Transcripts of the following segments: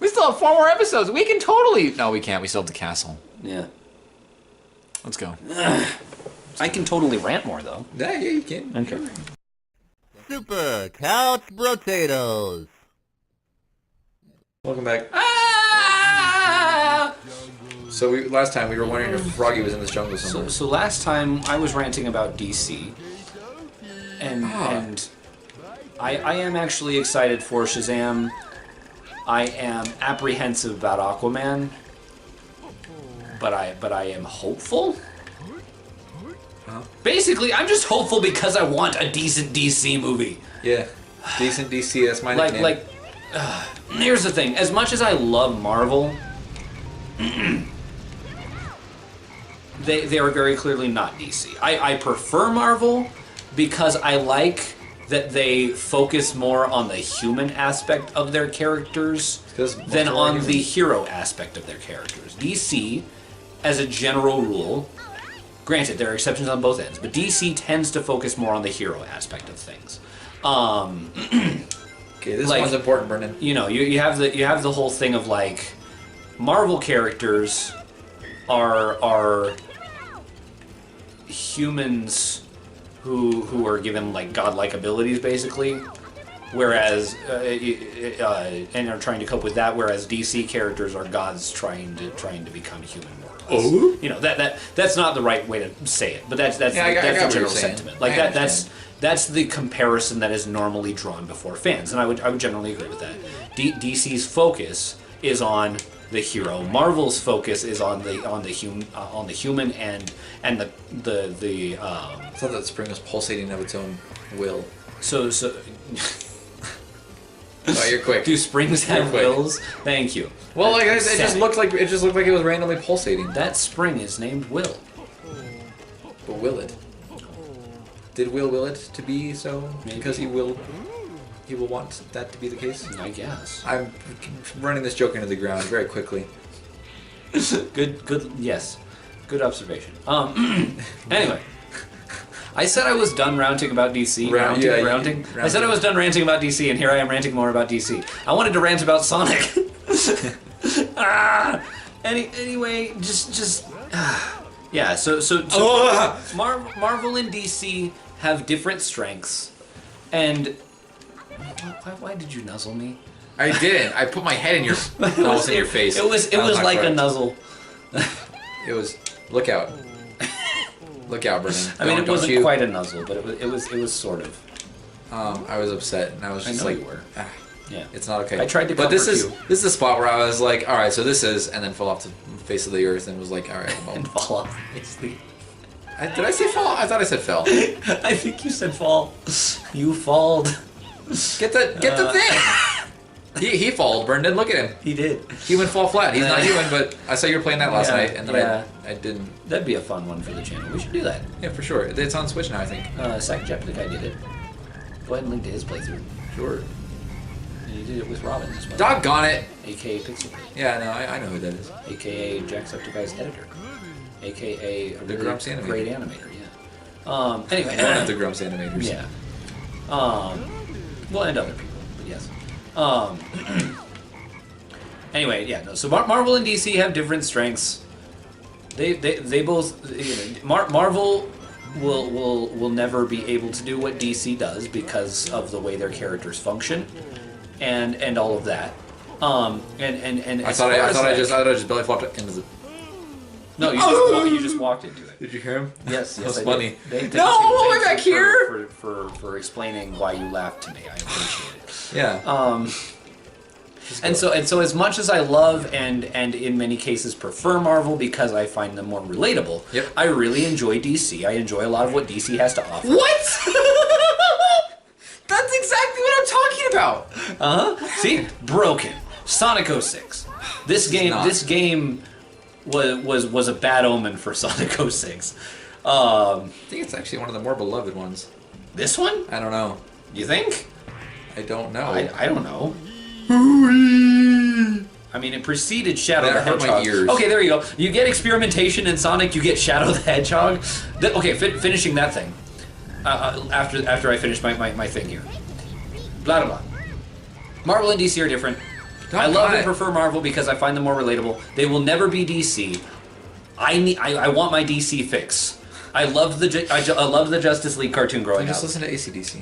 We still have 4 more episodes. We can totally... No, we can't. We still have the castle. Yeah. Let's go. I can totally rant more, though. Yeah, you can. Okay. Super Couch Brotatoes. Welcome back. Ah! So last time we were wondering if Froggy was in this jungle somewhere. So last time I was ranting about DC, and I am actually excited for Shazam. I am apprehensive about Aquaman, but I am hopeful. Basically, I'm just hopeful because I want a decent DC movie. Yeah, decent DC. That's my nickname. Here's the thing. As much as I love Marvel, they are very clearly not DC. I prefer Marvel because I like that they focus more on the human aspect of their characters than on the hero aspect of their characters. DC, as a general rule, granted there are exceptions on both ends, but DC tends to focus more on the hero aspect of things. Okay, this one's important, Brendan. You know, you have the whole thing of like Marvel characters are humans who are given like godlike abilities, basically, whereas and are trying to cope with that. Whereas DC characters are gods trying to become human more or less. Oh, you know that's not the right way to say it, but that's the general sentiment. Like that's the comparison that is normally drawn before fans, and I would generally agree with that. DC's focus is on the hero. Marvel's focus is on the human and the I thought that spring was pulsating of its own will. So Oh, you're quick. Do springs have wills? Thank you. Well, like it just looked like it was randomly pulsating. That spring is named Will. But will it? Did will it to be so? Maybe. Because he will want that to be the case? I guess. I'm running this joke into the ground very quickly. Good, yes. Good observation. Anyway. I said I was done ranting about DC. Ranting. I said I was done ranting about DC, and here I am ranting more about DC. I wanted to rant about Sonic. Anyway, just yeah. So Marvel and DC have different strengths, and why did you nuzzle me? I didn't. I put my head in your almost in your face. It was like a nuzzle. It was. Look out. Look out, Brennan. I mean, it wasn't quite a nuzzle, but it was sort of. I was upset, and I was just I know like, you were. Yeah, it's not okay. I tried to, but this is you. this is a spot where I was like, all right, so this is, and then fell off the face of the earth, and was like, all right, well, and fall off the face of the did I say fall? I thought I said fell. I think you said fall. You falled. Get the thing. He falled, Brendan. Look at him. He did. Human fall flat. He's not human, but I saw you were playing that last night, and then I didn't. That'd be a fun one for the channel. We should do that. Yeah, for sure. It's on Switch now, I think. Japanese did it. Go ahead and link to his playthrough. Sure. And he did it with Robin as well. Doggone it! AKA Pixel. Yeah, no, I know who that is. AKA Jacksepticeye's editor. AKA a really Grumps animator. Great animator, yeah. Anyway. One of the Grumps animators. Yeah. Well, and other people, but yes. Anyway, yeah, no. So Marvel and DC have different strengths. They both, Marvel will never be able to do what DC does because of the way their characters function, and all of that. And I thought I just belly flopped into the. No, you just walked into it. Did you hear him? Yes, that was funny. No, I'm back here. For explaining why you laughed to me, I appreciate it. Yeah. And so as much as I love and in many cases prefer Marvel because I find them more relatable, yep. I really enjoy DC. I enjoy a lot of what DC has to offer. What? That's exactly what I'm talking about. See, broken. Sonic 06. This game was a bad omen for Sonic 06. I think it's actually one of the more beloved ones. This one? I don't know. You think? I don't know. I don't know. I mean, it preceded Shadow the Hedgehog. My ears. Okay, there you go. You get experimentation in Sonic. You get Shadow the Hedgehog. Okay, finishing that thing. After I finish my thing here. Blah blah blah. Marvel and DC are different. I love God. and prefer Marvel because I find them more relatable. They will never be DC. I want my DC fix. I loved the Justice League cartoon growing Just up. listen to AC/DC.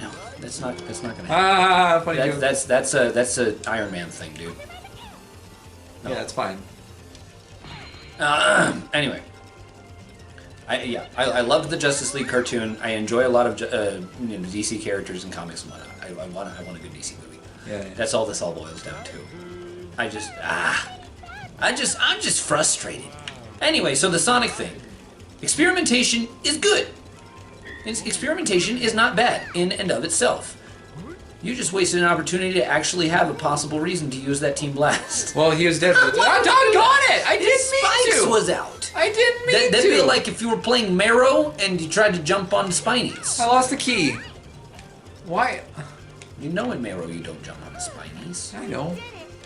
No, that's not gonna happen. Funny joke. That's a Iron Man thing, dude. No. Yeah, it's fine. Anyway, I loved the Justice League cartoon. I enjoy a lot of DC characters and comics and whatnot. I want a good DC movie. Yeah. That's all this all boils down to. I'm just frustrated. Anyway, so the Sonic thing. Experimentation is good. Experimentation is not bad in and of itself. You just wasted an opportunity to actually have a possible reason to use that Team Blast. Well, he was dead. I doggone it! I didn't mean Spikes to. was out. I didn't mean to. That'd be like if you were playing Marrow and you tried to jump onto Spinies. I lost the key. Why? You know in Marrow you don't jump on the Spinies. I know.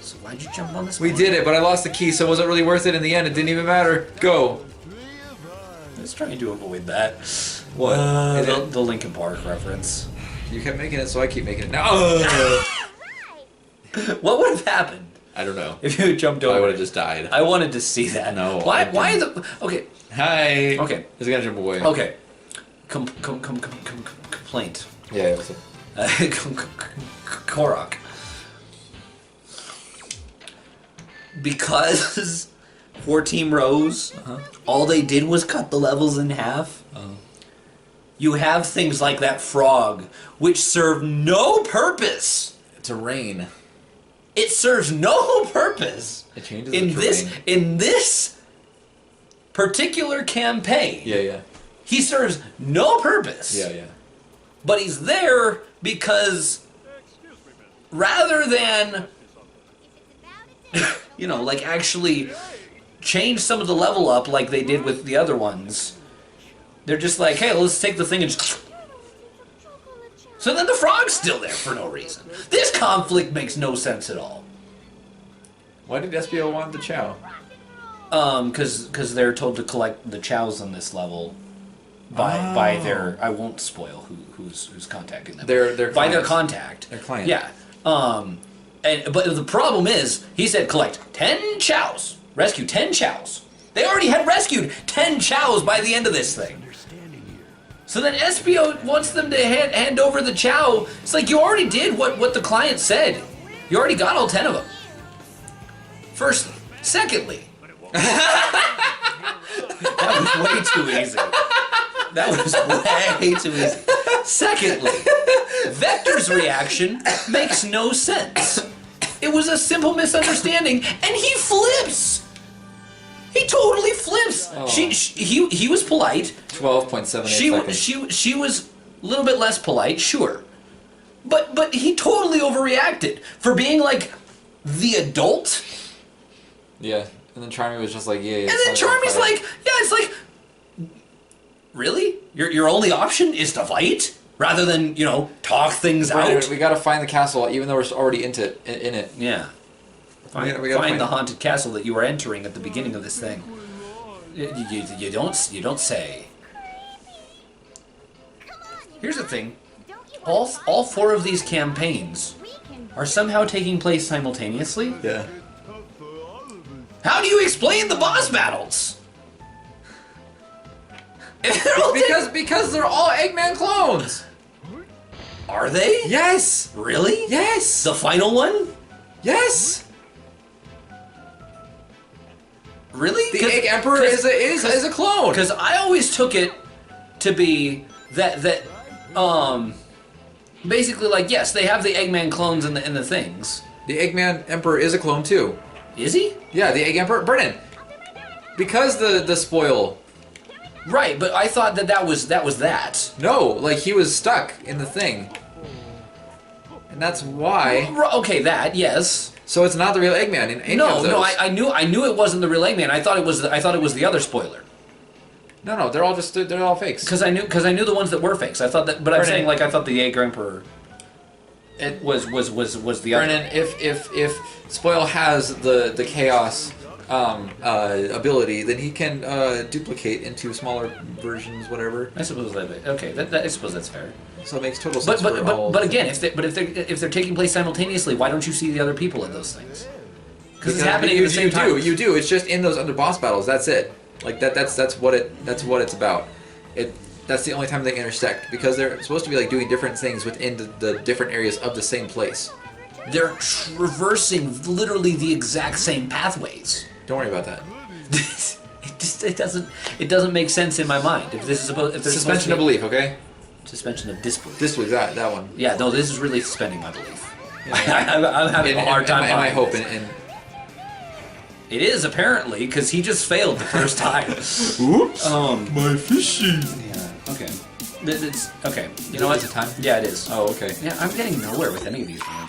So why'd you jump on the Spinies? We did it, but I lost the key, so was it really worth it in the end? It didn't even matter. Go. I was trying to avoid that. What? The Linkin Park reference. You kept making it, so I keep making it now. What would have happened I don't know. if you had jumped over? I would have just died. I wanted to see that. No, Why? I Why didn't. the? Okay. Hi. Okay. He's gonna jump away. Okay. Complaint. Yeah. What's up? Korok. Because for Team Rose, all they did was cut the levels in half. You have things like that frog, which serve no purpose. It's a rain. It serves no purpose It changes in the this terrain. in this particular campaign. Yeah. He serves no purpose. Yeah. But he's there because rather than like actually change some of the level up like they did with the other ones, they're just like, hey, let's take the thing and just... So then the frog's still there for no reason. This conflict makes no sense at all. Why did SBO want the Chow? Because they're told to collect the chows on this level by their... I won't spoil who's contacting them. Their by their clients. contact. Their client. Yeah. But the problem is, he said collect 10 chows. Rescue 10 chows. They already had rescued 10 chows by the end of this thing. So then SBO wants them to hand over the chow. It's like, you already did what the client said. You already got all 10 of them. Firstly. Secondly. That was way too easy. That was way too easy. Secondly, Vector's reaction makes no sense. It was a simple misunderstanding, and he flips. He totally flips. Oh. He was polite. 12.78 seconds. She was a little bit less polite, sure, but he totally overreacted for being like the adult. Yeah. And then Charmy was just like, yeah. And then Charmy's like, yeah, it's like, really? Your only option is to fight rather than talk things out. We gotta find the castle, even though we're already in it. Yeah. We gotta Find the haunted castle that you were entering at the beginning of this thing. You don't say. Here's the thing. All 4 of these campaigns are somehow taking place simultaneously. Yeah. How do you explain the boss battles? Because they're all Eggman clones. Are they? Yes. Really? Yes. The final one? Yes. Really? The Egg Emperor is a clone. Because I always took it to be that basically like, yes, they have the Eggman clones in the things. The Eggman Emperor is a clone too. Is he? Yeah, the Egg Emperor. Brennan. Because the spoil. Right, but I thought that was that. No, like he was stuck in the thing. And that's why. Okay, that, yes. So it's not the real Eggman in any of those. No, I knew it wasn't the real Eggman. I thought it was the other spoiler. No, they're all fakes. Because I knew the ones that were fakes. I thought that, but I'm saying like I thought the Egg Emperor. It was the other. Brennan, if Spoil has the chaos ability, then he can duplicate into smaller versions, whatever. I suppose I suppose that's fair. So it makes total sense. But again, if they're taking place simultaneously, why don't you see the other people in those things? Because it's happening at the same time. You do. It's just in those under boss battles. That's it. Like that's what it's about. That's the only time they intersect, because they're supposed to be like doing different things within the different areas of the same place. They're traversing literally the exact same pathways. Don't worry about that. It doesn't make sense in my mind. If this is Suspension of belief, okay? Suspension of disbelief. Disbelief, that one. Yeah, no, this is really suspending my belief. Yeah. I'm having a hard time. And I hope it is apparently, because he just failed the first time. Oops. My fishy. Yeah. Okay. It's okay. You know what? Is it time? Yeah, it is. Oh, okay. Yeah, I'm getting nowhere with any of these games.